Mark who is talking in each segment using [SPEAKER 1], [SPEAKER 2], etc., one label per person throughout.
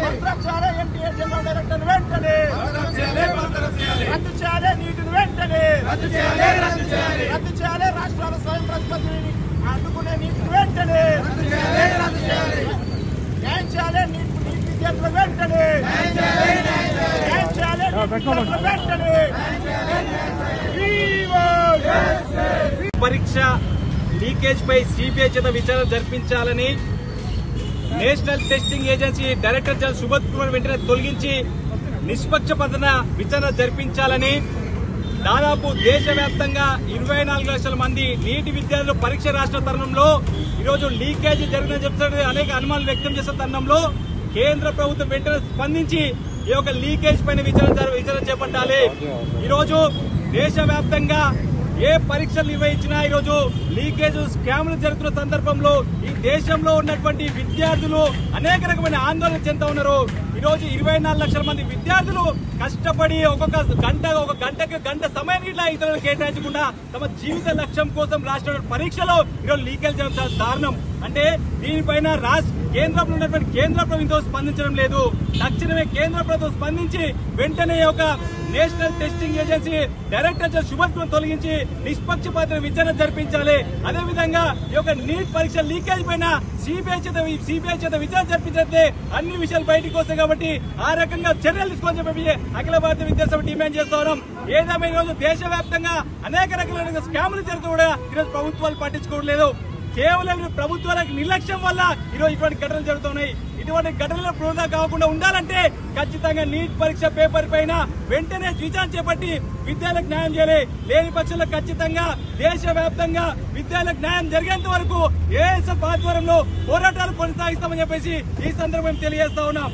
[SPEAKER 1] భద్రాచార్య NTA general director వెంటనే రద్దు చేయాలి, నీటిని వెంటనే రద్దు చేయాలి, రాష్ట్రాల స్వయం ప్రతిపత్తిని అడ్డుకునే నీటిని వెంటనే న్యాయం చేయాలి, నీటి విద్యార్థుల వెంటనే న్యాయం చేయాలి, వెంటనే
[SPEAKER 2] పరీక్ష లీకేజ్ పై సిబిఐ చేత విచారణ జరిపించాలని national testing agency director general Subodh Kumar వెంటనే తొలగించి నిష్పక్షపాత విచారణ జరిపించాలని దాదాపు దేశవ్యాప్తంగా 24 లక్షల మంది నీటి విద్యార్థులు పరీక్ష రాసిన తరుణంలో ఈరోజు లీకేజీ జరిగిందని చెప్తున్న అనేక అనుమానాలు వ్యక్తం చేసిన తరుణంలో కేంద్ర ప్రభుత్వం వెంటనే స్పందించి ఈ యొక్క లీకేజ్ పైన విచారణ చేపట్టాలి. ఈరోజు దేశవ్యాప్తంగా ఏ పరీక్షలు నిర్వహించినా ఈరోజు లీకేజ్ స్కామ్లు జరుగుతున్న సందర్భంలో ఈ దేశంలో ఉన్నటువంటి విద్యార్థులు అనేక రకమైన ఆందోళన చెందుతా ఉన్నారు. ఈరోజు 24 లక్షల మంది విద్యార్థులు కష్టపడి ఒక గంట సమయాన్ని ఇతరులు కేటాయించకుండా తమ జీవిత లక్ష్యం కోసం రాసిన పరీక్షలో ఈరోజు లీకేజ్ జరగడం దారుణం. అంటే దీనిపైన కేంద్రంలో ఉన్నటువంటి కేంద్ర ప్రభుత్వం స్పందించడం లేదు. తక్షణమే కేంద్ర ప్రభుత్వం స్పందించి వెంటనే ఒక national testing agency director general Subodh Kumar తొలగించి నిష్పక్షపాత విచారణ జరిపించాలి. అదేవిధంగా ఈ యొక్క నీట్ పరీక్ష లీకేజ్ పైన సిబిఐ చేత విచారణ జరిపించినట్లే అన్ని విషయాలు బయటకు వస్తాయి. కాబట్టి ఆ రకంగా చర్యలు తీసుకోవాలని చెప్పి అఖిల భారత విద్యాసభ డిమాండ్ చేస్తా ఉన్నాం. ఏదేమైనా ఈరోజు దేశవ్యాప్తంగా అనేక రకాల స్కాములు జరుగుతూ కూడా ఈరోజు ప్రభుత్వాలు పట్టించుకోవట్లేదు. కేవలం ప్రభుత్వాలకు నిర్లక్ష్యం వల్ల ఈరోజు ఇటువంటి ఘటనలు జరుగుతున్నాయి. ఇటువంటి ఘటనలు వృధా కాకుండా ఉండాలంటే ఖచ్చితంగా నీట్ పరీక్ష పేపర్ పైన వెంటనే విచారణ చేపట్టి విద్యార్థులకు న్యాయం చేయాలి. లేని పక్షంలో ఖచ్చితంగా దేశవ్యాప్తంగా విద్యార్థులకు న్యాయం జరిగేంత వరకు ఏఎస్ఎఫ్ ఆధ్వర్యంలో పోరాటాలు కొనసాగిస్తామని చెప్పేసి ఈ సందర్భం తెలియజేస్తా ఉన్నాం.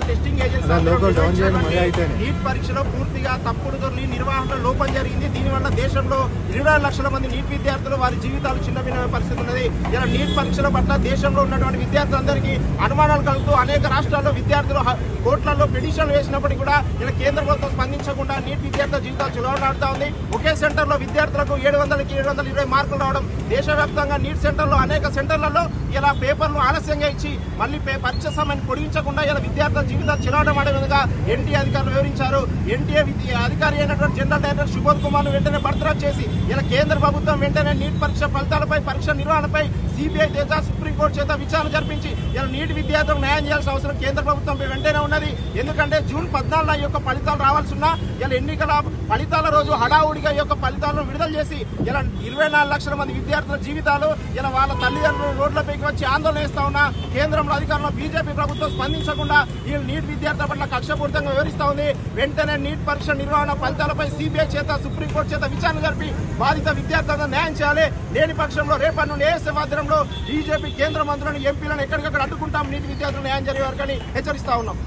[SPEAKER 1] టెస్టింగ్ ఏజెన్సీ నీట్ పరీక్షలో పూర్తిగా తప్పుడు నిర్వహణ లోపం జరిగింది. దీనివల్ల దేశంలో 24 లక్షల మంది నీట్ విద్యార్థులు వారి జీవితాలు చిన్నభిన్న పరిస్థితి ఉన్నది. ఇలా నీట్ పరీక్షల పట్ల దేశంలో ఉన్నటువంటి విద్యార్థులందరికీ అనుమానాలు కలుగుతూ అనేక రాష్ట్రాల్లో విద్యార్థులు కోర్టులలో పిటిషన్లు వేసినప్పటికీ కూడా ఇలా కేంద్ర ప్రభుత్వం స్పందించకుండా నీట్ విద్యార్థుల జీవితాలు చిలవనాడుతా ఉంది. ఒకే సెంటర్ లో విద్యార్థులకు 700కి 720 మార్కులు రావడం, దేశవ్యాప్తంగా నీట్ సెంటర్లో అనేక సెంటర్లలో ఇలా పేపర్లు ఆలస్యంగా ఇచ్చి మళ్ళీ పరీక్ష సమయాన్ని పొడిగించకుండా ఇలా విద్యార్థుల జీవితాలు చిలవడం అనే విధంగా ఎన్టీఏ అధికారులు వివరించారు. ఎన్టీఏ అధికారి అయినటువంటి జనరల్ డైరెక్టర్ సుబోధ్ కుమార్ ను వెంటనే బర్తరఫ్ చేసి ఇలా కేంద్ర ప్రభుత్వం వెంటనే నీట్ పరీక్ష ఫలితాలపై పరీక్ష నిర్వహణపై సిబిఐ చేత సుప్రీంకోర్టు చేత విచారణ జరిపించి ఇలా నీట్ విద్యార్థులకు న్యాయం చేయాల్సిన అవసరం కేంద్ర ప్రభుత్వంపై వెంటనే ఉన్నది. ఎందుకంటే జూన్ 14 ఈ యొక్క ఫలితాలు రావాల్సి ఉన్నా ఇలా ఎన్నికల ఫలితాల రోజు హడావుడిగా ఈ యొక్క ఫలితాలను విడుదల చేసి ఇలా 24 లక్షల మంది విద్యార్థుల జీవితాలు ఇలా వాళ్ళ తల్లిదండ్రులు రోడ్లపైకి వచ్చి ఆందోళన చేస్తా ఉన్నా కేంద్రంలో అధికారంలో బీజేపీ ప్రభుత్వం స్పందించకుండా ఈ నీట్ విద్యార్థుల పట్ల కక్షపూరితంగా వివరిస్తా ఉంది. వెంటనే నీట్ పరీక్ష నిర్వహణ ఫలితాలపై సిబిఐ చేత సుప్రీంకోర్టు చేత విచారణ జరిపి బాధిత విద్యార్థులకు న్యాయం చేయాలి. లేని పక్షంలో రేపటి నుండి ఏఎస్ఎఫ్ ఆధ్వర్యంలో బీజేపీ కేంద్ర మంత్రులను ఎంపీలను ఎక్కడికక్కడ అడ్డుకుంటాం, నీటి విద్యార్థులు న్యాయం జరిగే వరకు హెచ్చరిస్తా ఉన్నాం.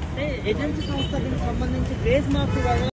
[SPEAKER 3] ఏజెన్సీ సంస్థలకు సంబంధించి గ్రేస్ మార్క్స్